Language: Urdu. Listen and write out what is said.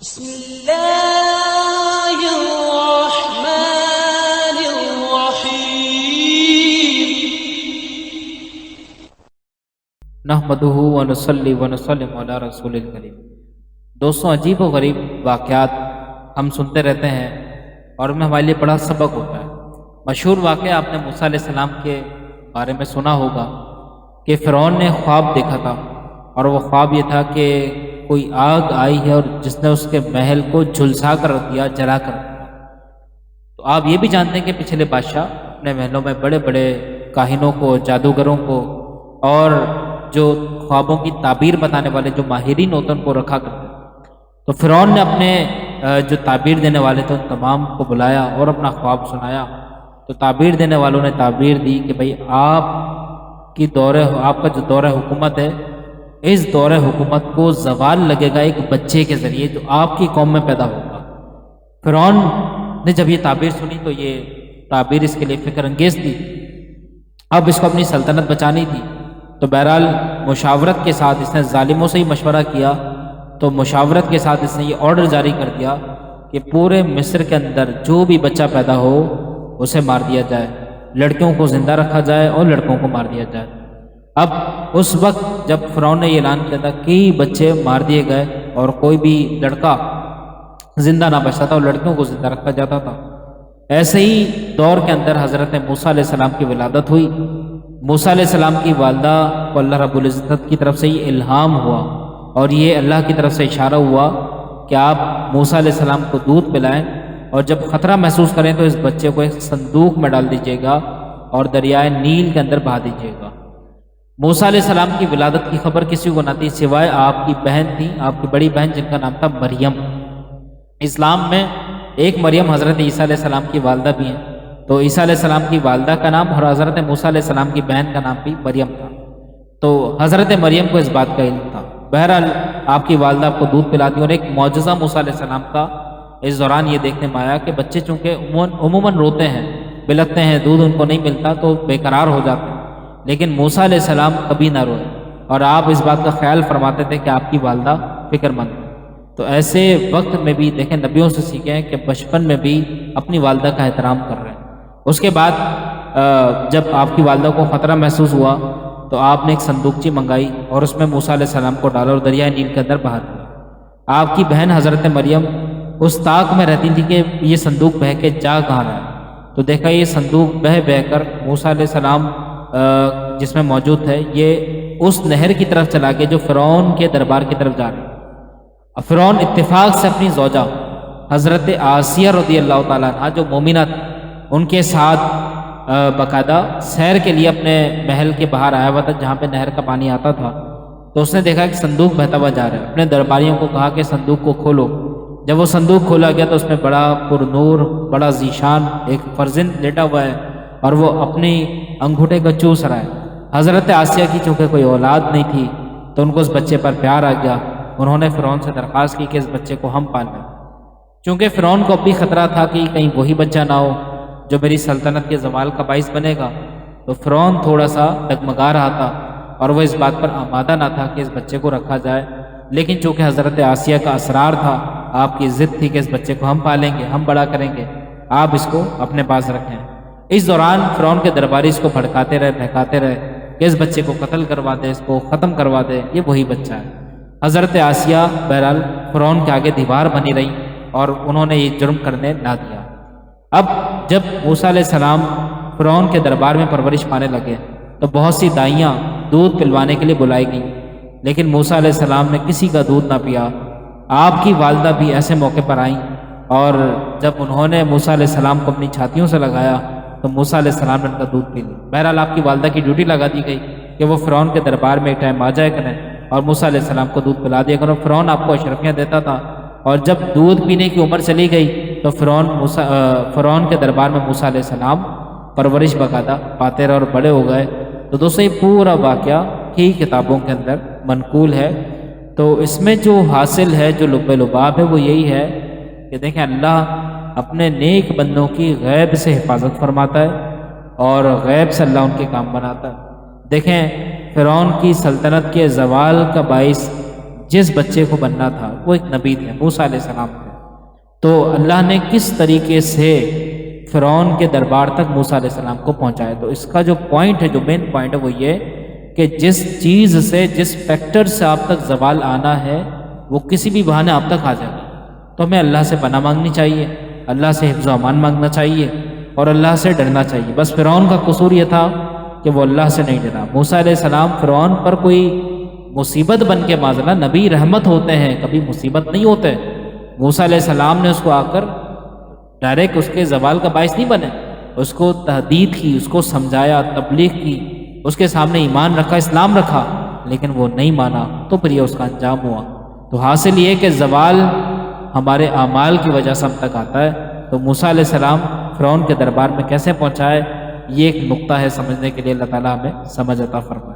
بسم اللہ الرحمن الرحیم نحمدہ ونصلی ونسلم علی رسول الکریم۔ دوستوں، عجیب و غریب واقعات ہم سنتے رہتے ہیں اور میں ہمارے لیے بڑا سبق ہوتا ہے۔ مشہور واقعہ آپ نے موسیٰ علیہ السلام کے بارے میں سنا ہوگا کہ فرعون نے خواب دیکھا تھا، اور وہ خواب یہ تھا کہ کوئی آگ آئی ہے اور جس نے اس کے محل کو جھلسا کر رکھ دیا، جلا کر رکھ دیا۔ تو آپ یہ بھی جانتے ہیں کہ پچھلے بادشاہ اپنے محلوں میں بڑے بڑے کاہنوں کو، جادوگروں کو اور جو خوابوں کی تعبیر بتانے والے جو ماہرین ہوتے ہیں ان کو رکھا کرتے تھے۔ تو فرعون نے اپنے جو تعبیر دینے والے تھے ان تمام کو بلایا اور اپنا خواب سنایا۔ تو تعبیر دینے والوں نے تعبیر دی کہ بھئی آپ کا جو دور حکومت ہے، اس دور حکومت کو زوال لگے گا ایک بچے کے ذریعے جو آپ کی قوم میں پیدا ہوگا۔ فرعون نے جب یہ تعبیر سنی تو یہ تعبیر اس کے لیے فکر انگیز تھی۔ اب اس کو اپنی سلطنت بچانی تھی، تو بہرحال مشاورت کے ساتھ اس نے ظالموں سے ہی مشورہ کیا۔ تو مشاورت کے ساتھ اس نے یہ آرڈر جاری کر دیا کہ پورے مصر کے اندر جو بھی بچہ پیدا ہو اسے مار دیا جائے، لڑکیوں کو زندہ رکھا جائے اور لڑکوں کو مار دیا جائے۔ اب اس وقت جب فرعون نے یہ اعلان کیا تھا کئی بچے مار دیے گئے اور کوئی بھی لڑکا زندہ نہ بچتا تھا اور لڑکیوں کو زندہ رکھا جاتا تھا۔ ایسے ہی دور کے اندر حضرت موسیٰ علیہ السلام کی ولادت ہوئی۔ موسیٰ علیہ السلام کی والدہ کو اللہ رب العزت کی طرف سے یہ الہام ہوا اور یہ اللہ کی طرف سے اشارہ ہوا کہ آپ موسیٰ علیہ السلام کو دودھ پلائیں، اور جب خطرہ محسوس کریں تو اس بچے کو ایک صندوق میں ڈال دیجیے گا اور دریائے نیل کے اندر بہا دیجیے گا۔ موسیٰ علیہ السلام کی ولادت کی خبر کسی کو نہ تھی سوائے آپ کی بہن تھی، آپ کی بڑی بہن جن کا نام تھا مریم۔ اسلام میں ایک مریم حضرت عیسیٰ علیہ السلام کی والدہ بھی ہیں، تو عیسیٰ علیہ السلام کی والدہ کا نام اور حضرت موسیٰ علیہ السلام کی بہن کا نام بھی مریم تھا۔ تو حضرت مریم کو اس بات کا علم تھا۔ بہرحال آپ کی والدہ آپ کو دودھ پلاتی، اور ایک معجزہ موسیٰ علیہ السلام کا اس دوران یہ دیکھنے میں آیا کہ بچے چونکہ عموماً روتے ہیں، بلکتے ہیں، دودھ ان کو نہیں ملتا تو بے قرار ہو جاتے ہیں، لیکن موسیٰ علیہ السلام کبھی نہ روئے، اور آپ اس بات کا خیال فرماتے تھے کہ آپ کی والدہ فکر مند ہے۔ تو ایسے وقت میں بھی دیکھیں نبیوں سے سیکھیں کہ بچپن میں بھی اپنی والدہ کا احترام کر رہے ہیں۔ اس کے بعد جب آپ کی والدہ کو خطرہ محسوس ہوا تو آپ نے ایک صندوقچی منگائی اور اس میں موسیٰ علیہ السلام کو ڈالا اور دریائے نیل کے اندر بہا دیا۔ آپ کی بہن حضرت مریم اس طاق میں رہتی تھی کہ یہ صندوق بہہ کے جا کہاں رہا ہے، تو دیکھا یہ صندوق بہہ کر موسیٰ علیہ السلام جس میں موجود ہے یہ اس نہر کی طرف چلا گیا جو فرعون کے دربار کی طرف جا رہی ہے۔ فرعون اتفاق سے اپنی زوجہ حضرت آسیہ رضی اللہ تعالیٰ عنہ جو مومنہ تھی ان کے ساتھ باقاعدہ سیر کے لیے اپنے محل کے باہر آیا ہوا تھا جہاں پہ نہر کا پانی آتا تھا۔ تو اس نے دیکھا کہ صندوق بہتا ہوا جا رہا ہے، اپنے درباریوں کو کہا کہ صندوق کو کھولو۔ جب وہ صندوق کھولا گیا تو اس میں بڑا پر نور، بڑا ذیشان ایک فرزند لیٹا ہوا ہے اور وہ اپنی انگوٹھے کو چوس رہا ہے۔ حضرت آسیہ کی چونکہ کوئی اولاد نہیں تھی تو ان کو اس بچے پر پیار آ گیا۔ انہوں نے فرعون سے درخواست کی کہ اس بچے کو ہم پال لیں، چونکہ فرعون کو اب بھی خطرہ تھا کہ کہیں وہی بچہ نہ ہو جو میری سلطنت کے زوال کا باعث بنے گا۔ تو فرعون تھوڑا سا ڈگمگا رہا تھا اور وہ اس بات پر آمادہ نہ تھا کہ اس بچے کو رکھا جائے، لیکن چونکہ حضرت آسیہ کا اسرار تھا، آپ کی ضد تھی کہ اس بچے کو ہم پالیں گے، ہم بڑا کریں گے، آپ اس کو اپنے پاس رکھیں۔ اس دوران فرعون کے درباری اس کو بھڑکاتے رہے، بہکاتے رہے کہ اس بچے کو قتل کروا دے، اس کو ختم کروا دے، یہ وہی بچہ ہے۔ حضرت آسیہ بہرحال فرعون کے آگے دیوار بنی رہی اور انہوں نے یہ جرم کرنے نہ دیا۔ اب جب موسیٰ علیہ السلام فرعون کے دربار میں پرورش پانے لگے تو بہت سی دائیاں دودھ پلوانے کے لیے بلائی گئیں، لیکن موسیٰ علیہ السلام نے کسی کا دودھ نہ پیا۔ آپ کی والدہ بھی ایسے موقع پر آئیں اور جب انہوں نے موسیٰ علیہ السلام کو اپنی چھاتیوں سے لگایا تو موسیٰ علیہ السلام نے ان کا دودھ پی لیا۔ بہرحال آپ کی والدہ کی ڈیوٹی لگا دی گئی کہ وہ فرعون کے دربار میں ایک ٹائم آ جائے کریں اور موسیٰ علیہ السلام کو دودھ پلا دیا کریں۔ فرعون آپ کو اشرفیاں دیتا تھا، اور جب دودھ پینے کی عمر چلی گئی تو فرعون کے دربار میں موسیٰ علیہ السلام پرورش باقاعدہ پاتے رہے اور بڑے ہو گئے۔ تو دوستوں یہ پورا واقعہ کئی کتابوں کے اندر منقول ہے۔ تو اس میں جو حاصل ہے، جو لب لباب ہے، وہ یہی ہے کہ دیکھیں اللہ اپنے نیک بندوں کی غیب سے حفاظت فرماتا ہے اور غیب سے اللہ ان کے کام بناتا ہے۔ دیکھیں فرعون کی سلطنت کے زوال کا باعث جس بچے کو بننا تھا وہ ایک نبی تھے، موسیٰ علیہ السلام تھے۔ تو اللہ نے کس طریقے سے فرعون کے دربار تک موسیٰ علیہ السلام کو پہنچایا؟ تو اس کا جو پوائنٹ ہے، جو مین پوائنٹ ہے وہ یہ کہ جس چیز سے، جس فیکٹر سے آپ تک زوال آنا ہے وہ کسی بھی بہانے آپ تک آ جائے گا، تو ہمیں اللہ سے پناہ مانگنی چاہیے، اللہ سے حفظ و امان مانگنا چاہیے اور اللہ سے ڈرنا چاہیے۔ بس فرعون کا قصور یہ تھا کہ وہ اللہ سے نہیں ڈرا۔ موسیٰ علیہ السلام فرعون پر کوئی مصیبت بن کے معذلہ، نبی رحمت ہوتے ہیں، کبھی مصیبت نہیں ہوتے۔ موسیٰ علیہ السلام نے اس کو آ کر ڈائریکٹ اس کے زوال کا باعث نہیں بنے، اس کو تہدید کی، اس کو سمجھایا، تبلیغ کی، اس کے سامنے ایمان رکھا، اسلام رکھا، لیکن وہ نہیں مانا، تو پھر یہ اس کا انجام ہوا۔ تو حاصل یہ کہ زوال ہمارے اعمال کی وجہ سے ہم تک آتا ہے۔ تو موسیٰ علیہ السلام فرعون کے دربار میں کیسے پہنچائے، یہ ایک نقطہ ہے سمجھنے کے لیے، اللہ تعالیٰ ہمیں سمجھ عطا فرمائے۔